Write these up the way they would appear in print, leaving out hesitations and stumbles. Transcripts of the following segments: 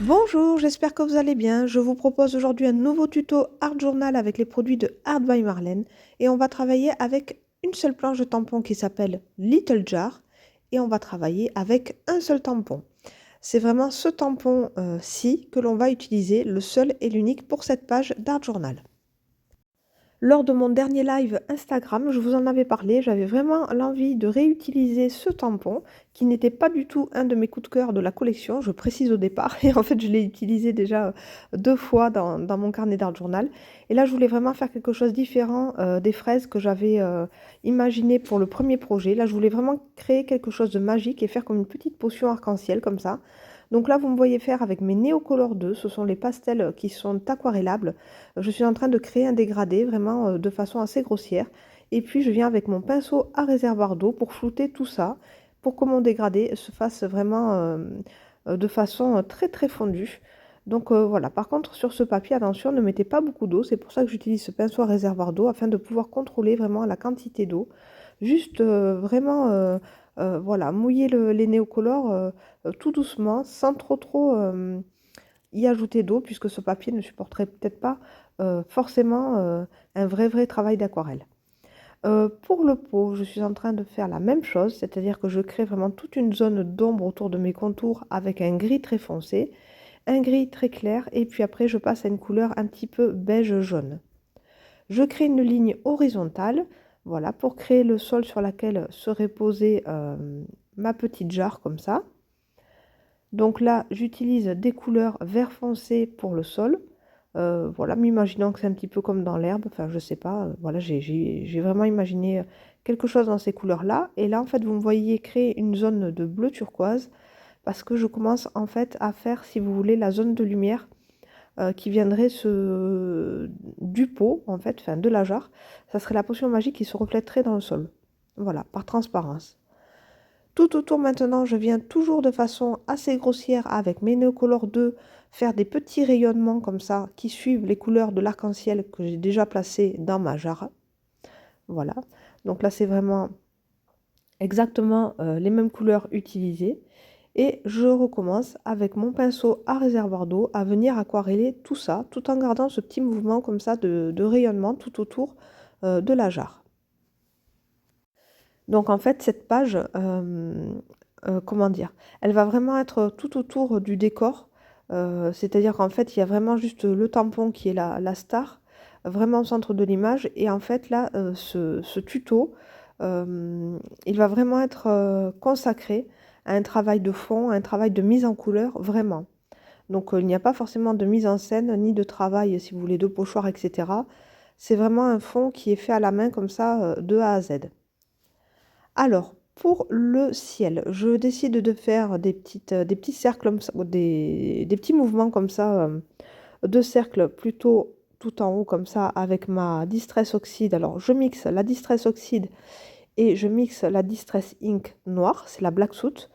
Bonjour, j'espère que vous allez bien. Je vous propose aujourd'hui un nouveau tuto Art Journal avec les produits de Art by Marlène et on va travailler avec une seule planche de tampon qui s'appelle Little Jar et on va travailler avec un seul tampon. C'est vraiment ce tampon-ci que l'on va utiliser, le seul et l'unique pour cette page d'Art Journal. Lors de mon dernier live Instagram, je vous en avais parlé, j'avais vraiment l'envie de réutiliser ce tampon qui n'était pas du tout un de mes coups de cœur de la collection, je précise au départ, et en fait je l'ai utilisé déjà deux fois dans mon carnet d'art journal. Et là je voulais vraiment faire quelque chose de différent des fraises que j'avais imaginées pour le premier projet. Là je voulais vraiment créer quelque chose de magique et faire comme une petite potion arc-en-ciel comme ça. Donc là vous me voyez faire avec mes Neocolor 2, ce sont les pastels qui sont aquarellables. Je suis en train de créer un dégradé vraiment de façon assez grossière. Et puis je viens avec mon pinceau à réservoir d'eau pour flouter tout ça, pour que mon dégradé se fasse vraiment de façon très très fondue. Donc voilà, par contre sur ce papier, attention, ne mettez pas beaucoup d'eau, c'est pour ça que j'utilise ce pinceau à réservoir d'eau, afin de pouvoir contrôler vraiment la quantité d'eau. Juste vraiment, voilà, mouiller les néocolores tout doucement, sans trop y ajouter d'eau, puisque ce papier ne supporterait peut-être pas forcément un vrai travail d'aquarelle. Pour le pot, je suis en train de faire la même chose, c'est-à-dire que je crée vraiment toute une zone d'ombre autour de mes contours avec un gris très foncé, un gris très clair, et puis après je passe à une couleur un petit peu beige jaune. Je crée une ligne horizontale, voilà, pour créer le sol sur lequel serait posée ma petite jarre comme ça. Donc là, j'utilise des couleurs vert foncé pour le sol. Voilà, m'imaginant que c'est un petit peu comme dans l'herbe, enfin je sais pas, voilà, j'ai vraiment imaginé quelque chose dans ces couleurs-là. Et là, en fait, vous me voyez créer une zone de bleu turquoise parce que je commence en fait à faire, si vous voulez, la zone de lumière qui viendrait du pot, en fait, enfin de la jarre. Ça serait la potion magique qui se reflèterait dans le sol. Voilà, par transparence. Tout autour maintenant, je viens toujours de façon assez grossière avec mes Neocolor 2 faire des petits rayonnements comme ça qui suivent les couleurs de l'arc-en-ciel que j'ai déjà placé dans ma jarre. Voilà. Donc là, c'est vraiment exactement les mêmes couleurs utilisées. Et je recommence avec mon pinceau à réservoir d'eau à venir aquareller tout ça, tout en gardant ce petit mouvement comme ça de rayonnement tout autour de la jarre. Donc en fait, cette page, comment dire? Elle va vraiment être tout autour du décor. C'est-à-dire qu'en fait, il y a vraiment juste le tampon qui est la star, vraiment au centre de l'image. Et en fait, là, ce tuto, il va vraiment être consacré à un travail de fond, à un travail de mise en couleur, vraiment. Donc il n'y a pas forcément de mise en scène, ni de travail, si vous voulez, de pochoir, etc. C'est vraiment un fond qui est fait à la main comme ça, de A à Z. Alors, pour le ciel, je décide de faire des petits cercles, des petits mouvements comme ça, de cercles plutôt tout en haut comme ça avec ma Distress Oxide. Alors, je mixe la Distress Oxide et je mixe la Distress Ink noire, c'est la Black Soot,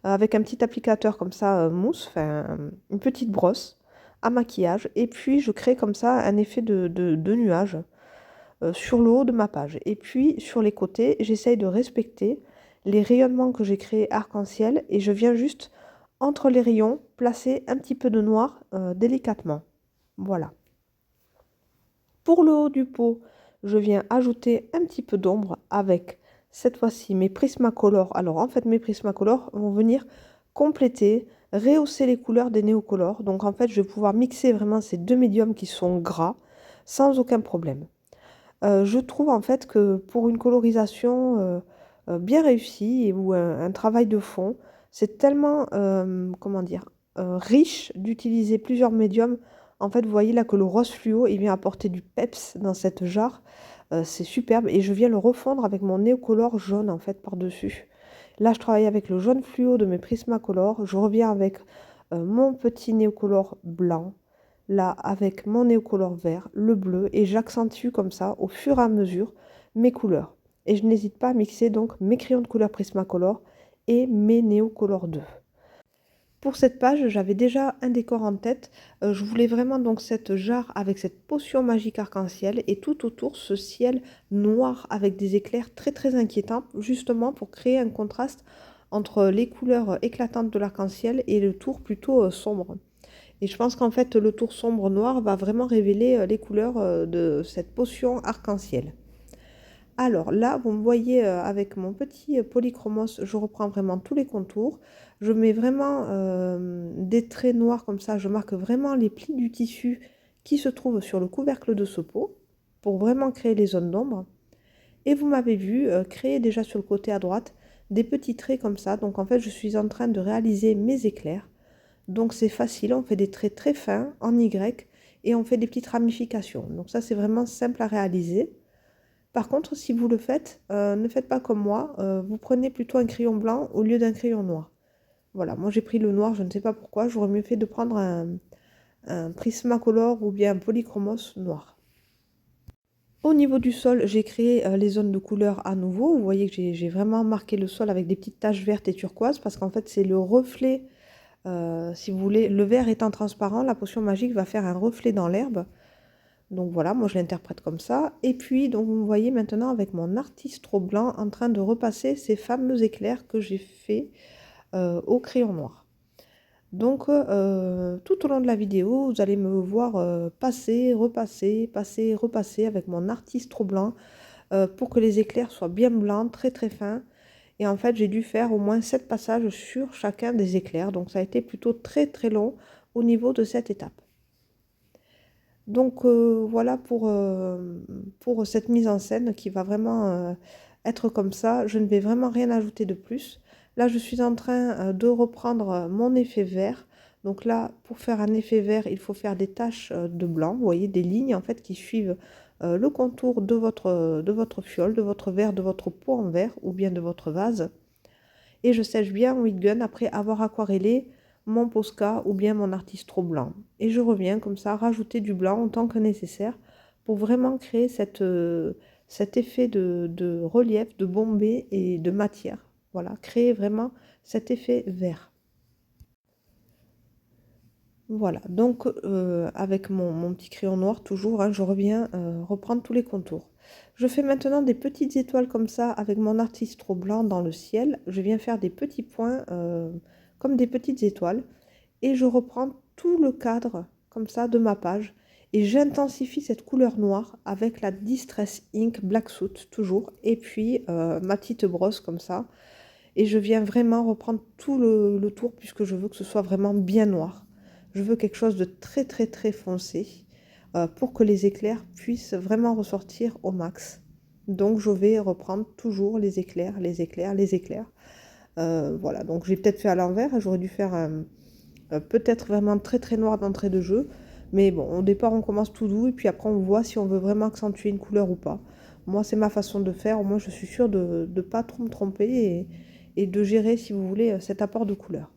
avec un petit applicateur comme ça, mousse, enfin, une petite brosse à maquillage. Et puis, je crée comme ça un effet de nuage sur le haut de ma page. Et puis sur les côtés, j'essaye de respecter les rayonnements que j'ai créés arc-en-ciel et je viens juste entre les rayons placer un petit peu de noir délicatement. Voilà. Pour le haut du pot, je viens ajouter un petit peu d'ombre avec cette fois-ci mes Prismacolor. Alors en fait, mes Prismacolor vont venir compléter, rehausser les couleurs des néocolores. Donc en fait, je vais pouvoir mixer vraiment ces deux médiums qui sont gras sans aucun problème. Je trouve en fait que pour une colorisation bien réussie ou un travail de fond, c'est tellement, comment dire, riche d'utiliser plusieurs médiums. En fait, vous voyez là que le rose fluo, il vient apporter du peps dans cette jarre. C'est superbe et je viens le refondre avec mon Neocolor jaune en fait par-dessus. Là, je travaille avec le jaune fluo de mes Prismacolor. Je reviens avec mon petit Neocolor blanc là avec mon néocolor vert, le bleu, et j'accentue comme ça au fur et à mesure mes couleurs. Et je n'hésite pas à mixer donc mes crayons de couleur Prismacolor et mes Neocolor 2. Pour cette page, j'avais déjà un décor en tête. Je voulais vraiment donc cette jarre avec cette potion magique arc-en-ciel et tout autour ce ciel noir avec des éclairs très inquiétants, justement pour créer un contraste entre les couleurs éclatantes de l'arc-en-ciel et le tour plutôt sombre. Et je pense qu'en fait, le tour sombre noir va vraiment révéler les couleurs de cette potion arc-en-ciel. Alors là, vous me voyez avec mon petit polychromos, je reprends vraiment tous les contours. Je mets vraiment des traits noirs comme ça. Je marque vraiment les plis du tissu qui se trouvent sur le couvercle de ce pot pour vraiment créer les zones d'ombre. Et vous m'avez vu créer déjà sur le côté à droite des petits traits comme ça. Donc en fait, je suis en train de réaliser mes éclairs. Donc c'est facile, on fait des traits très fins en Y et on fait des petites ramifications. Donc ça, c'est vraiment simple à réaliser. Par contre, si vous le faites, ne faites pas comme moi. Vous prenez plutôt un crayon blanc au lieu d'un crayon noir. Voilà, moi j'ai pris le noir, je ne sais pas pourquoi. J'aurais mieux fait de prendre un Prismacolor ou bien un Polychromos noir. Au niveau du sol, j'ai créé les zones de couleur à nouveau. Vous voyez que j'ai vraiment marqué le sol avec des petites taches vertes et turquoises parce qu'en fait, c'est le reflet. Si vous voulez, le vert étant transparent, la potion magique va faire un reflet dans l'herbe. Donc voilà, moi je l'interprète comme ça. Et puis, donc vous me voyez maintenant avec mon artistro blanc en train de repasser ces fameux éclairs que j'ai fait au crayon noir. Donc tout au long de la vidéo, vous allez me voir passer, repasser, passer, repasser avec mon artistro blanc pour que les éclairs soient bien blancs, très très fins. Et en fait, j'ai dû faire au moins 7 passages sur chacun des éclairs. Donc ça a été plutôt très très long au niveau de cette étape. Donc voilà pour cette mise en scène qui va vraiment être comme ça. Je ne vais vraiment rien ajouter de plus. Là, je suis en train de reprendre mon effet vert. Donc là, pour faire un effet vert, il faut faire des taches de blanc. Vous voyez, des lignes en fait qui suivent le contour de votre fiole, de votre verre, de votre pot en verre ou bien de votre vase. Et je sèche bien en heat gun après avoir aquarellé mon Posca ou bien mon artistro blanc. Et je reviens comme ça rajouter du blanc autant que nécessaire pour vraiment créer cet effet de relief, de bombée et de matière. Voilà, créer vraiment cet effet vert. Voilà, donc avec mon petit crayon noir toujours, hein, je reviens reprendre tous les contours. Je fais maintenant des petites étoiles comme ça avec mon artistro blanc dans le ciel. Je viens faire des petits points comme des petites étoiles. Et je reprends tout le cadre comme ça de ma page. Et j'intensifie cette couleur noire avec la Distress Ink Black Soot toujours. Et puis ma petite brosse comme ça. Et je viens vraiment reprendre tout le tour puisque je veux que ce soit vraiment bien noir. Je veux quelque chose de très très très foncé pour que les éclairs puissent vraiment ressortir au max. Donc je vais reprendre toujours les éclairs, les éclairs, les éclairs. Voilà, donc j'ai peut-être fait à l'envers, j'aurais dû faire peut-être vraiment très très noir d'entrée de jeu. Mais bon, au départ on commence tout doux et puis après on voit si on veut vraiment accentuer une couleur ou pas. Moi c'est ma façon de faire, au moins je suis sûre de ne pas trop me tromper et de gérer, si vous voulez, cet apport de couleur.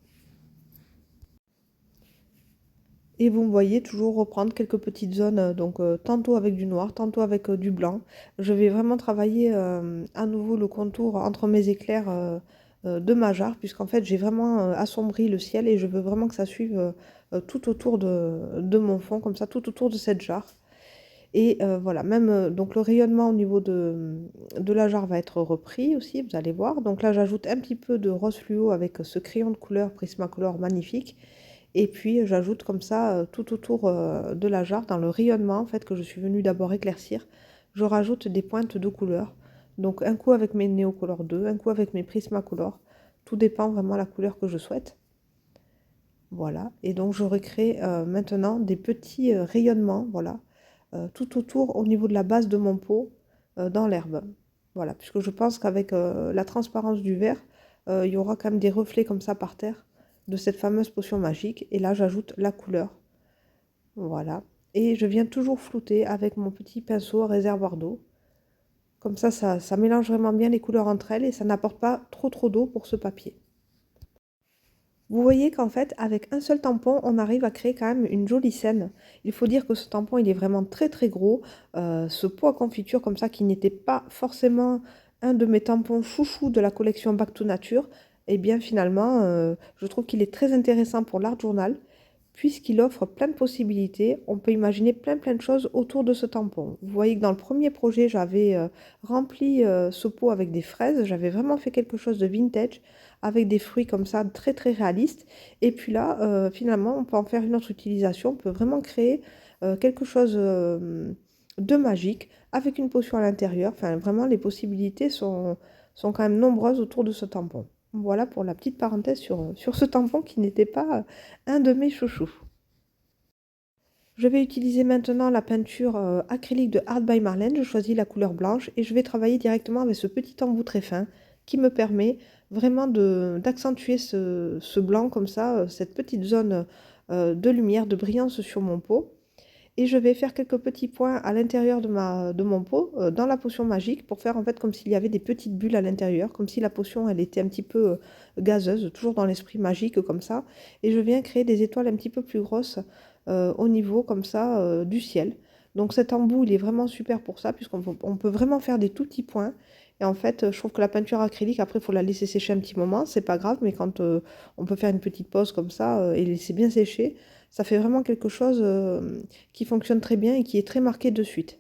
Et vous me voyez toujours reprendre quelques petites zones, donc tantôt avec du noir, tantôt avec du blanc. Je vais vraiment travailler à nouveau le contour entre mes éclairs de ma jarre, puisqu'en fait j'ai vraiment assombri le ciel et je veux vraiment que ça suive tout autour de mon fond, comme ça, tout autour de cette jarre. Et voilà, même donc le rayonnement au niveau de la jarre va être repris aussi, vous allez voir. Donc là, j'ajoute un petit peu de rose fluo avec ce crayon de couleur Prismacolor magnifique. Et puis, j'ajoute comme ça tout autour de la jarre, dans le rayonnement en fait que je suis venue d'abord éclaircir, je rajoute des pointes de couleur. Donc un coup avec mes Neocolor 2, un coup avec mes Prismacolor. Tout dépend vraiment de la couleur que je souhaite. Voilà, et donc je recrée maintenant des petits rayonnements, voilà, tout autour au niveau de la base de mon pot dans l'herbe. Voilà, puisque je pense qu'avec la transparence du verre, il y aura quand même des reflets comme ça par terre de cette fameuse potion magique. Et là, j'ajoute la couleur. Voilà. Et je viens toujours flouter avec mon petit pinceau à réservoir d'eau. Comme ça mélange vraiment bien les couleurs entre elles et ça n'apporte pas trop d'eau pour ce papier. Vous voyez qu'en fait, avec un seul tampon, on arrive à créer quand même une jolie scène. Il faut dire que ce tampon, il est vraiment très très gros. Ce pot à confiture comme ça, qui n'était pas forcément un de mes tampons chouchous de la collection Back to Nature, eh bien finalement, je trouve qu'il est très intéressant pour l'art journal, puisqu'il offre plein de possibilités. On peut imaginer plein de choses autour de ce tampon. Vous voyez que dans le premier projet, j'avais rempli ce pot avec des fraises. J'avais vraiment fait quelque chose de vintage avec des fruits comme ça, très réalistes. Et puis là, finalement, on peut en faire une autre utilisation. On peut vraiment créer quelque chose de magique avec une potion à l'intérieur. Enfin, vraiment, les possibilités sont quand même nombreuses autour de ce tampon. Voilà pour la petite parenthèse sur ce tampon qui n'était pas un de mes chouchous. Je vais utiliser maintenant la peinture acrylique de Art by Marlene. Je choisis la couleur blanche et je vais travailler directement avec ce petit embout très fin qui me permet vraiment d'accentuer ce blanc comme ça, cette petite zone de lumière, de brillance sur mon pot. Et je vais faire quelques petits points à l'intérieur de mon pot, dans la potion magique, pour faire en fait comme s'il y avait des petites bulles à l'intérieur, comme si la potion elle était un petit peu gazeuse, toujours dans l'esprit magique comme ça. Et je viens créer des étoiles un petit peu plus grosses au niveau comme ça du ciel. Donc cet embout il est vraiment super pour ça, on peut vraiment faire des tout petits points. Et en fait, je trouve que la peinture acrylique, après, il faut la laisser sécher un petit moment, c'est pas grave, mais quand on peut faire une petite pause comme ça et laisser bien sécher, ça fait vraiment quelque chose qui fonctionne très bien et qui est très marqué de suite.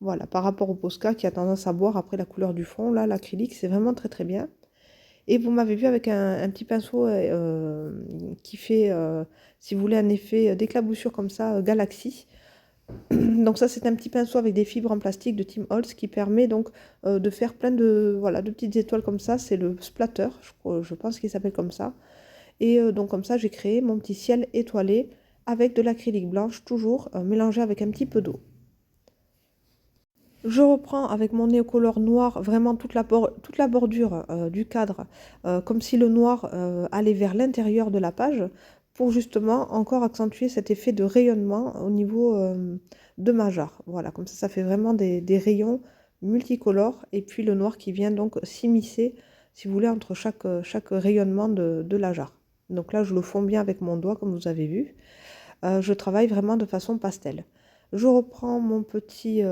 Voilà, par rapport au Posca qui a tendance à boire après la couleur du fond, là, l'acrylique, c'est vraiment très bien. Et vous m'avez vu avec un petit pinceau qui fait, si vous voulez, un effet d'éclaboussure comme ça, galaxie. Donc ça, c'est un petit pinceau avec des fibres en plastique de Tim Holtz qui permet donc de faire plein voilà, de petites étoiles comme ça. C'est le splatter, je pense qu'il s'appelle comme ça. Et donc comme ça, j'ai créé mon petit ciel étoilé avec de l'acrylique blanche, toujours mélangé avec un petit peu d'eau. Je reprends avec mon néocolor noir vraiment toute la bordure du cadre, comme si le noir allait vers l'intérieur de la page, pour justement encore accentuer cet effet de rayonnement au niveau de ma jarre. Voilà, comme ça fait vraiment des rayons multicolores, et puis le noir qui vient donc s'immiscer, si vous voulez, entre chaque rayonnement de la jarre. Donc là, je le fonds bien avec mon doigt, comme vous avez vu. Je travaille vraiment de façon pastel. Je reprends mon petit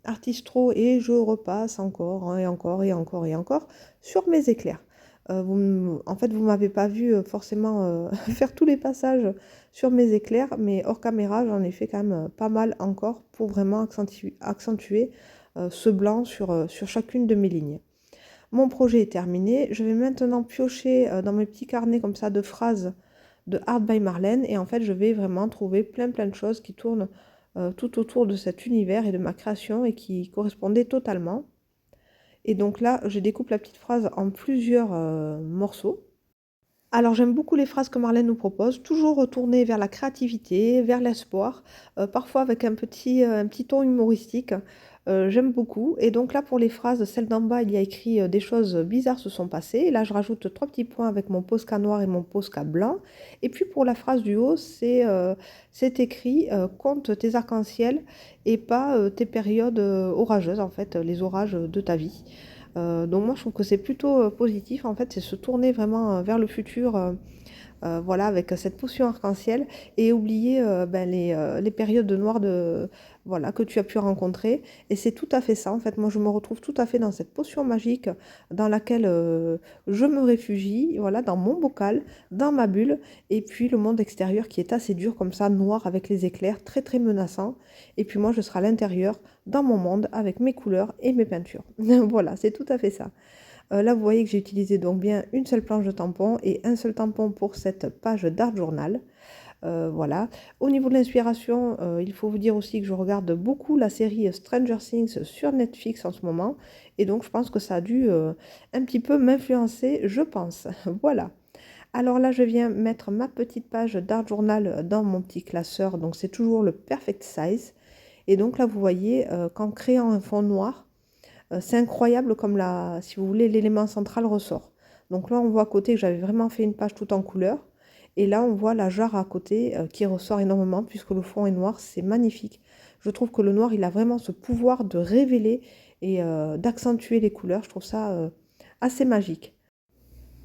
artistro et je repasse encore hein, et encore et encore et encore sur mes éclairs. En fait, vous ne m'avez pas vu forcément faire tous les passages sur mes éclairs, mais hors caméra, j'en ai fait quand même pas mal encore pour vraiment accentuer ce blanc sur chacune de mes lignes. Mon projet est terminé. Je vais maintenant piocher dans mes petits carnets comme ça de phrases de Art by Marlene, et en fait je vais vraiment trouver plein de choses qui tournent tout autour de cet univers et de ma création et qui correspondaient totalement. Et donc là, je découpe la petite phrase en plusieurs morceaux. Alors j'aime beaucoup les phrases que Marlène nous propose, toujours retournées vers la créativité, vers l'espoir, parfois avec un petit ton humoristique. J'aime beaucoup. Et donc là pour les phrases, celle d'en bas, il y a écrit des choses bizarres se sont passées. Et là je rajoute trois petits points avec mon Posca noir et mon Posca blanc. Et puis pour la phrase du haut, c'est écrit compte tes arcs-en-ciel et pas tes périodes orageuses, en fait, les orages de ta vie. Donc moi je trouve que c'est plutôt positif, en fait c'est se tourner vraiment vers le futur, voilà, avec cette potion arc-en-ciel, et oublier les périodes de noir voilà, que tu as pu rencontrer. Et c'est tout à fait ça, en fait moi je me retrouve tout à fait dans cette potion magique dans laquelle je me réfugie, voilà, dans mon bocal, dans ma bulle, et puis le monde extérieur qui est assez dur comme ça, noir avec les éclairs, très menaçant, et puis moi je serai à l'intérieur dans mon monde avec mes couleurs et mes peintures. Voilà, c'est tout à fait ça. Là, vous voyez que j'ai utilisé donc bien une seule planche de tampon et un seul tampon pour cette page d'art journal. Voilà. Au niveau de l'inspiration, il faut vous dire aussi que je regarde beaucoup la série Stranger Things sur Netflix en ce moment. Et donc, je pense que ça a dû un petit peu m'influencer, je pense. Voilà. Alors là, je viens mettre ma petite page d'art journal dans mon petit classeur. Donc, c'est toujours le Perfect Size. Et donc là, vous voyez qu'en créant un fond noir, c'est incroyable comme si vous voulez, l'élément central ressort. Donc là, on voit à côté que j'avais vraiment fait une page tout en couleur. Et là, on voit la jarre à côté qui ressort énormément puisque le fond est noir. C'est magnifique. Je trouve que le noir, il a vraiment ce pouvoir de révéler et d'accentuer les couleurs. Je trouve ça assez magique.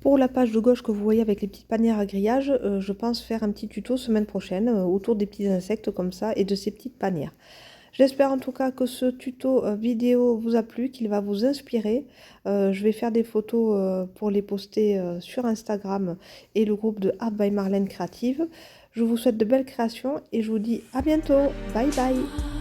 Pour la page de gauche que vous voyez avec les petites panières à grillage, je pense faire un petit tuto semaine prochaine autour des petits insectes comme ça et de ces petites panières. J'espère en tout cas que ce tuto vidéo vous a plu, qu'il va vous inspirer. Je vais faire des photos pour les poster sur Instagram et le groupe de Art by Marlène Créative. Je vous souhaite de belles créations et je vous dis à bientôt. Bye bye!